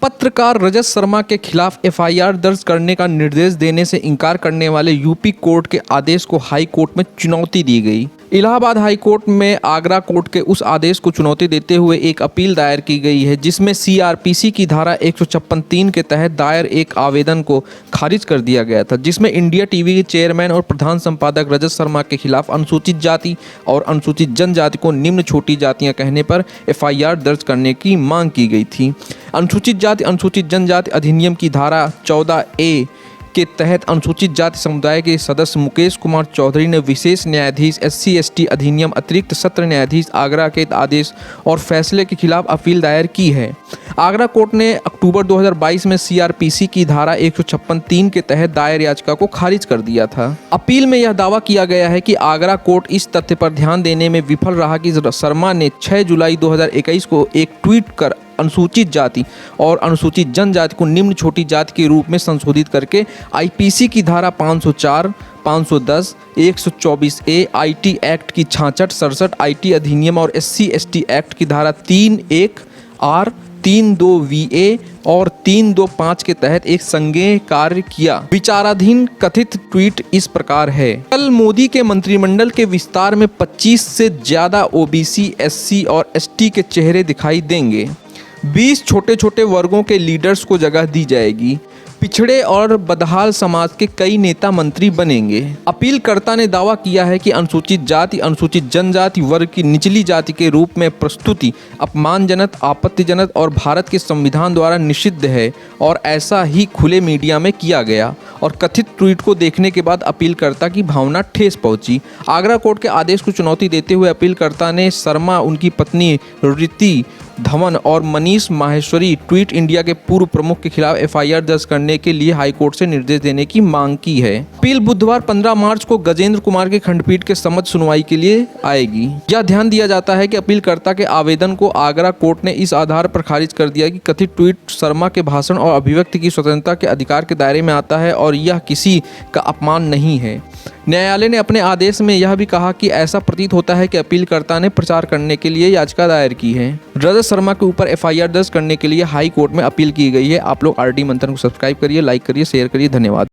पत्रकार रजत शर्मा के खिलाफ एफआईआर दर्ज करने का निर्देश देने से इनकार करने वाले यूपी कोर्ट के आदेश को हाई कोर्ट में चुनौती दी गई। इलाहाबाद हाई कोर्ट में आगरा कोर्ट के उस आदेश को चुनौती देते हुए एक अपील दायर की गई है, जिसमें सीआरपीसी की धारा 156(3) के तहत दायर एक आवेदन को खारिज कर दिया गया था, जिसमें इंडिया टीवी के चेयरमैन और प्रधान संपादक रजत शर्मा के खिलाफ अनुसूचित जाति और अनुसूचित जनजाति को निम्न छोटी जातियां कहने पर एफआईआर दर्ज करने की मांग की गई थी। अनुसूचित जाति अनुसूचित जनजाति अधिनियम की धारा 14A के तहत अनुसूचित जाति समुदाय के सदस्य मुकेश कुमार चौधरी ने विशेष न्यायाधीश SC/ST अधिनियम अतिरिक्त सत्र न्यायाधीश आगरा के आदेश और फैसले के खिलाफ अपील दायर की है। आगरा कोर्ट ने अक्टूबर 2022 में सीआरपीसी की धारा 156(3) के तहत दायर याचिका को खारिज कर दिया था। अपील में यह दावा किया गया है कि आगरा कोर्ट इस तथ्य पर ध्यान देने में विफल रहा कि शर्मा ने 6 जुलाई 2021 को एक ट्वीट कर अनुसूचित जाति और अनुसूचित जनजाति को निम्न छोटी जाति के रूप में संशोधित करके आईपीसी की धारा 504, 510, 124A, आईटी एक्ट की 66, आईटी अधिनियम और SC/ST एक्ट की धारा 3(1)R, 3(2)VA और 3(2)(5) के तहत एक संज्ञेय कार्य किया। विचाराधीन कथित ट्वीट इस प्रकार है। कल मोदी के मंत्रिमंडल के विस्तार में 25 से ज्यादा OBC, SC और ST के चेहरे दिखाई देंगे। 20 छोटे छोटे वर्गों के लीडर्स को जगह दी जाएगी। पिछड़े और बदहाल समाज के कई नेता मंत्री बनेंगे। अपीलकर्ता ने दावा किया है कि अनुसूचित जाति अनुसूचित जनजाति वर्ग की निचली जाति के रूप में प्रस्तुति अपमानजनक, आपत्तिजनक और भारत के संविधान द्वारा निषिद्ध है और ऐसा ही खुले मीडिया में किया गया। और कथित ट्वीट को देखने के बाद अपीलकर्ता की भावना ठेस पहुंची। आगरा कोर्ट के आदेश को चुनौती देते हुए अपीलकर्ता ने शर्मा, उनकी पत्नी ऋति धवन और मनीष माहेश्वरी ट्वीट इंडिया के पूर्व प्रमुख के खिलाफ एफआईआर दर्ज करने के लिए हाईकोर्ट से निर्देश देने की मांग की है। अपील बुधवार 15 मार्च को गजेंद्र कुमार के खंडपीठ के समक्ष सुनवाई के लिए आएगी। यह ध्यान दिया जाता है कि अपीलकर्ता के आवेदन को आगरा कोर्ट ने इस आधार पर खारिज कर दिया कि कथित ट्वीट शर्मा के भाषण और अभिव्यक्ति की स्वतंत्रता के अधिकार के दायरे में आता है और यह किसी का अपमान नहीं है। न्यायालय ने अपने आदेश में यह भी कहा कि ऐसा प्रतीत होता है कि अपीलकर्ता ने प्रचार करने के लिए याचिका दायर की है। रजत शर्मा के ऊपर एफआईआर दर्ज करने के लिए हाई कोर्ट में अपील की गई है। आप लोग RD मंथन को सब्सक्राइब करिए, लाइक करिए, शेयर करिए। धन्यवाद।